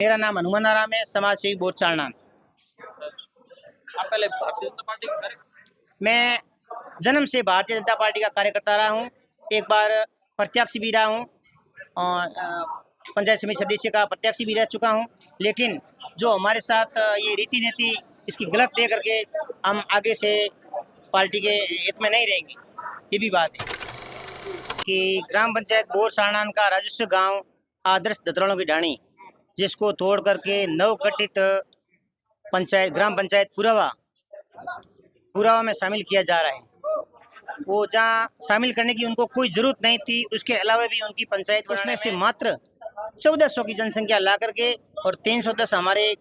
मेरा नाम हनुमान आराम है, समाज सेवी बोध चालना। आप पहले भारतीय जनता पार्टी के मैं जन्म से भारतीय जनता पार्टी का कार्यकर्ता रहा हूँ। एक बार प्रत्याशी भी रहा हूँ और पंचायत समिति सदस्य का प्रत्याशी भी रह चुका हूँ। लेकिन जो हमारे साथ ये रीति नीति इसकी गलत दे करके हम आगे से पार्टी के हित में नहीं रहेंगे। ये भी बात है कि ग्राम पंचायत बोर सारनान का राजस्व गांव आदर्श दतराणों की ढाणी, जिसको तोड़ करके नवगठित पंचायत ग्राम पंचायत पुरावा में शामिल किया जा रहा है। वो जहाँ शामिल करने की उनको कोई जरूरत नहीं थी। उसके अलावा भी उनकी पंचायत उसमें से मात्र 1400 की जनसंख्या ला करके और 310 हमारे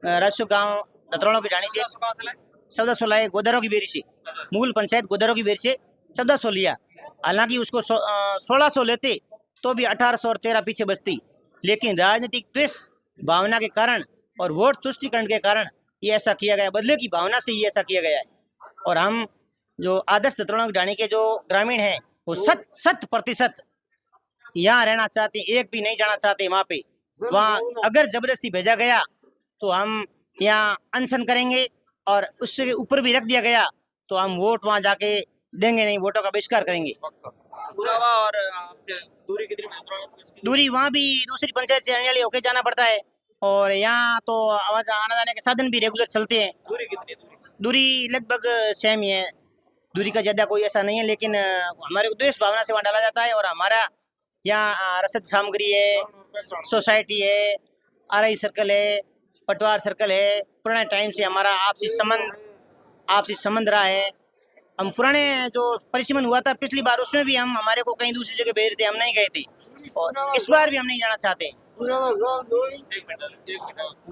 राजस्व गांव दतराणों की ढाणी से 1400 लाए। गोदारों की बेरी से, मूल पंचायत गोदारों की बेरी से 1400 लिया। हालांकि उसको 1600 लेते तो भी 1800 और 13 पीछे बचती। लेकिन राजनीतिक द्वेष भावना के कारण और वोट तुष्टिकरण के कारण ये ऐसा किया गया, बदले की भावना से ये ऐसा किया गया है। और हम जो आदर्श दतराणों की ढाणी के जो ग्रामीण हैं वो 100% यहाँ रहना चाहते हैं, एक भी नहीं जाना चाहते वहाँ पे। वहाँ अगर जबरदस्ती भेजा गया तो हम यहाँ अनशन करेंगे और उससे ऊपर भी रख दिया गया तो हम वोट वहाँ जाके देंगे नहीं, वोटों का बहिष्कार करेंगे। पुरावा और आपके दूरी कितनी है? दूरी वहाँ भी दूसरी पंचायत से आने वाली होके जाना पड़ता है और यहाँ तो आना जाने के साधन भी रेगुलर चलते हैं। दूरी कितनी है? दूरी लगभग सेम ही है, दूरी का ज़्यादा कोई ऐसा नहीं है। लेकिन हमारे को द्वेष भावना से वहाँ डाला जाता है और हमारा यहाँ रसद सामग्री है, सोसाइटी है, आरआई सर्कल है, पटवार सर्कल है। पुराने टाइम से हमारा आपसी संबंध रहा है। हम पुराने जो परिसीमन हुआ था पिछली बार, उसमें भी हम हमारे को कहीं दूसरी जगह भेज थे, हम नहीं गए थे और इस बार भी हम नहीं जाना चाहते।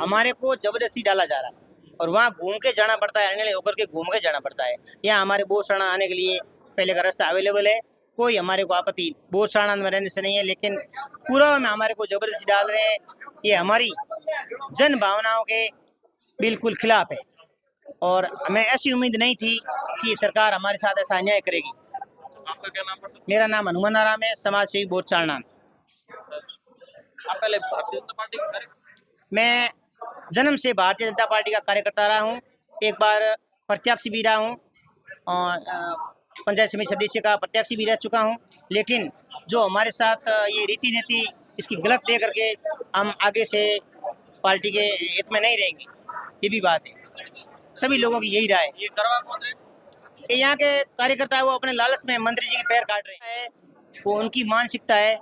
हमारे को जबरदस्ती डाला जा रहा है और वहाँ घूम के जाना पड़ता है, अनिल होकर के घूम के जाना पड़ता है। यहाँ हमारे बोरसाना आने के लिए पहले का रास्ता अवेलेबल है, कोई हमारे को आपत्ति बोरसाना में रहने से नहीं है। लेकिन पूरा में हमारे को जबरदस्ती डाल रहे हैं, ये हमारी जन भावनाओं के बिल्कुल खिलाफ है और हमें ऐसी उम्मीद नहीं थी कि सरकार हमारे साथ ऐसा अन्याय करेगी। आपका क्या नाम पड़ता मेरा नाम हनुमान आराम है, समाज सेवी बोध चालना। है? आप पहले भारतीय जनता पार्टी के मैं जन्म से भारतीय जनता पार्टी का कार्यकर्ता रहा हूँ। एक बार प्रत्याशी भी रहा हूँ और पंचायत समिति सदस्य का प्रत्याशी भी रह चुका हूँ। लेकिन जो हमारे साथ ये रीति नीति इसकी गलत दे करके हम आगे से पार्टी के हित में नहीं रहेंगे। ये भी बात है, सभी लोगों की यही राय है। ये करवा कौन है? कि यहाँ के कार्यकर्ता है वो अपने लालच में मंत्री जी के पैर काट रहे हैं। वो उनकी मानसिकता है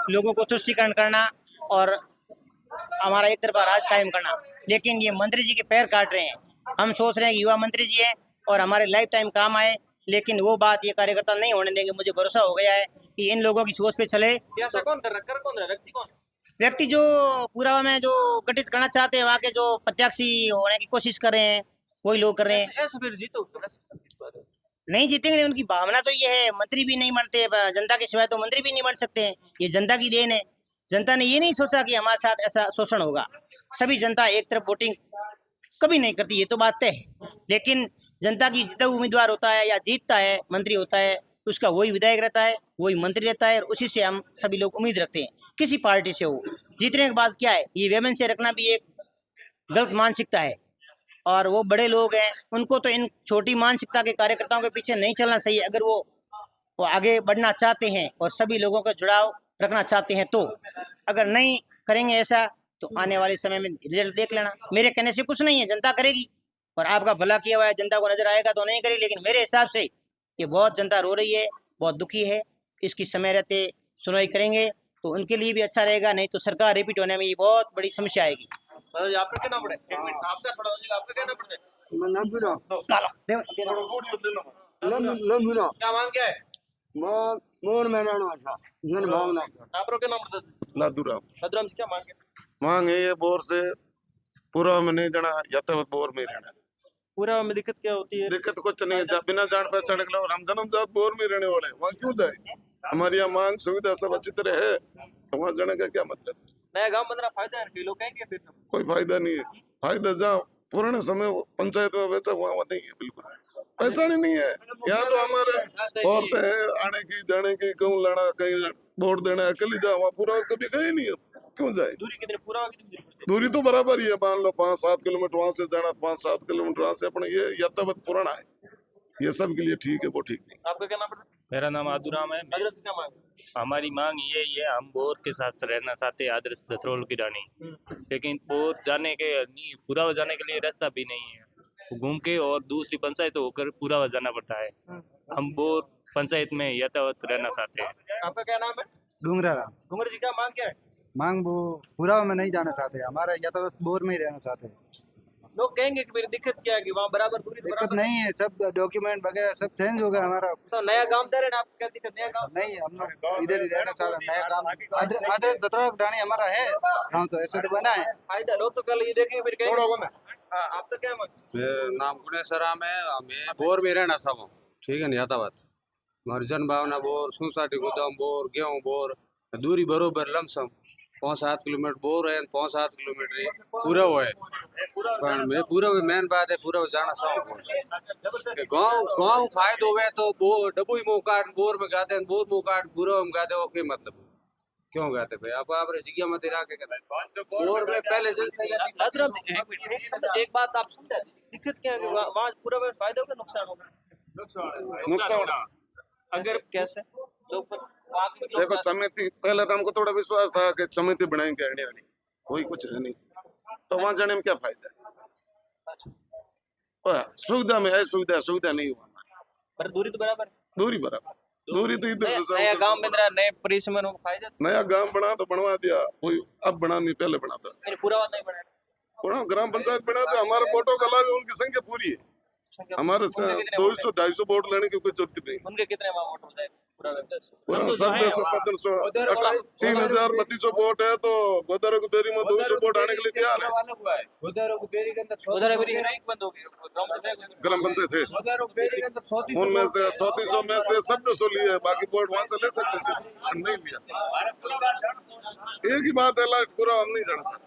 लोगों को तुष्टिकरण करना और हमारा एक तरफा राज कायम करना। लेकिन ये मंत्री जी के पैर काट रहे हैं। हम सोच रहे हैं कि युवा मंत्री जी हैं और हमारे लाइफ टाइम काम आए, लेकिन वो बात ये कार्यकर्ता नहीं होने देंगे। मुझे भरोसा हो गया है कि इन लोगों की सोच पे चले। ऐसा कौन कर रहा है? कर कौन रहा है? व्यक्ति कौन? व्यक्ति जो पूरा में जो गठित करना चाहते हैं, वहाँ के जो प्रत्याशी होने की कोशिश कर रहे हैं वही लोग कर रहे हैं। ऐसे फिर जीतो नहीं जीतेंगे, उनकी भावना तो ये है। मंत्री भी नहीं बनते, जनता के सिवाय तो मंत्री भी नहीं बन सकते हैं। ये जनता की देन है। जनता ने ये नहीं सोचा कि हमारे साथ ऐसा शोषण होगा। सभी जनता एक तरफ वोटिंग कभी नहीं करती, ये तो बात तय है। लेकिन जनता की जितना उम्मीदवार होता है या जीतता है मंत्री होता है, उसका वही विधायक रहता है, वही मंत्री रहता है और उसी से हम सभी लोग उम्मीद रखते हैं। किसी पार्टी से हो, जीतने के बाद क्या है, ये वेमन से रखना भी एक गलत मानसिकता है। और वो बड़े लोग हैं, उनको तो इन छोटी मानसिकता के कार्यकर्ताओं के पीछे नहीं चलना चाहिए। अगर वो आगे बढ़ना चाहते हैं और सभी लोगों का जुड़ाव रखना चाहते हैं तो। अगर नहीं करेंगे ऐसा तो आने वाले समय में रिजल्ट देख लेना। मेरे कहने से कुछ नहीं है, जनता करेगी और आपका भला किया हुआ है, जनता को नजर आएगा तो नहीं करेगी। लेकिन मेरे हिसाब से ये बहुत जनता रो रही है, बहुत दुखी है। इसकी समय रहते सुनवाई करेंगे तो उनके लिए भी अच्छा रहेगा, नहीं तो सरकार रिपीट होने में ये बहुत बड़ी समस्या आएगी। आपका क्या नाम पड़े? आपका क्या नाम पड़े? क्या मांग क्या है? मोर मैदान था जन भावना आप क्या नाम पड़ता? लादूराम भद्राम से क्या मांग है? मांग है ये बोर से पूरा में नहीं जाना, यातायात बोर में रहना। पूरा में दिक्कत क्या होती है? दिक्कत कुछ नहीं है, बिना जान पहचान के लोग, हम जन्मजात बोर में रहने वाले, वहाँ क्यों जाए? हमारी यहाँ मांग सुविधा सब अच्छी तरह है, तो वहाँ जाने का क्या मतलब? नया गांव बन रहा, फायदा है? कई लोग कहेंगे फिर कोई फायदा नहीं है। फायदा जहाँ पुराने समय पंचायत में वैसा वहाँ नहीं है, बिल्कुल पहचान ही नहीं है। यहाँ तो हमारे औरतें हैं आने की जाने की, कहूँ लाना कहीं वोट देना, अकेली जाओ, वहाँ पूरा कभी गए नहीं है। क्यों जाए? दूरी कितनी पूरा कितनी दूरी पड़ती दूरी तो बराबर ही है, मान लो 5-7 किलोमीटर वहां से जाना, 5-7 किलोमीटर वहां से अपने, ये यातायात पुराना है, ये सब के लिए ठीक है, वो ठीक नहीं। है? आपका क्या नाम पड़ता मेरा नाम आदुराम है। है? हजरत क्या मांग हमारी मांग यही है, हम बोर के साथ रहना चाहते हैं, आदर्श धतरोल की रानी, लेकिन बोर जाने के नहीं, पूरा हो जाने के लिए रास्ता भी नहीं है, घूम के और दूसरी पंचायत होकर पूरा हो जाना पड़ता है। हम बोर पंचायत में यातायात रहना चाहते हैं। आपका क्या नाम है? डूंगरा राम। डूंगर जी, क्या मांग क्या है? मांग वो पूरा में नहीं जाना चाहते, हमारा यातायात बोर में ही रहना चाहते हैं। लोग कहेंगे कि मेरी दिक्कत क्या है कि वहाँ बराबर दूरी तो दिक्कत बराबर नहीं है, सब डॉक्यूमेंट वगैरह सब चेंज हो गया हमारा। तो नया गांव दे रहे हैं, आपको क्या दिक्कत? नया गांव नहीं, हम लोग इधर ही रहना चाहते हैं। नया काम आदर्श धतरोल रानी हमारा है गाँव, तो ऐसे तो बना है। फायदा लोग तो कल ये देखेंगे फिर कहेंगे। हाँ, आपका क्या मांग? मेरा नाम गुणेश्वर राम है। मैं बोर में रहना सब, ठीक है ना, यातायात हमारी जन भावना बोर, सुनसाटी गोदाम बोर, गेहूँ बोर, दूरी बरोबर लमसम 5-7 किलोमीटर बोर है, 5-7 किलोमीटर पूरा हुआ है। पर मैं पूरा मेन बात है, पूरा जाना सब गाँव गाँव फायदो हुए तो बोर डबू ही काट बोर में गाते हैं, बोर मुँह काट पूरा में गाते हो, क्या मतलब क्यों गाते भाई? आप जगह मत इरा के बोर में पहले जनसंख्या थी। हजरत एक बात आप समझा, दिक्कत क्या है कि वहाँ पूरा में फायदा होगा नुकसान होगा? नुकसान होगा। अगर कैसे लोग पर वहाँ के लोग देखो समिति, पहले तो हमको थोड़ा विश्वास था कि समिति बनाएंगे हंडी रानी, कोई कुछ है नहीं, तो वहां जाने में क्या फायदा है? सुविधा में है, सुविधा नहीं हुआ हमारी, पर दूरी तो बराबर है। दूरी बराबर, दूरी तो इधर से नया गांव बन रहा है, नए परिश्रम को फायदा है। नया गांव बना तो बनवा दिया, कोई अब बना नहीं, पहले बना था। मेरे पूरा बात नहीं बना बना ग्राम पंचायत बना तो हमारे वोटों के अलावा उनकी संख्या पूरी है, हमारे से 200-250 वोट लेने की कोई जरूरत नहीं। उनके कितने वहाँ वोट हो जाए पूरा पूरा सब 200-1500 3,000-3200 वोट है, तो गोदारो की बेरी में 200 वोट आने के लिए तैयार है। उधर अभी रैंक बंद हो गई ग्राम पंचायत है, उनमें से 100-300 में से सब 200 लिए, बाकी वोट वहां से ले सकते थे, नहीं लिया। एक ही बात है, लास्ट पूरा हम नहीं जाना सकते।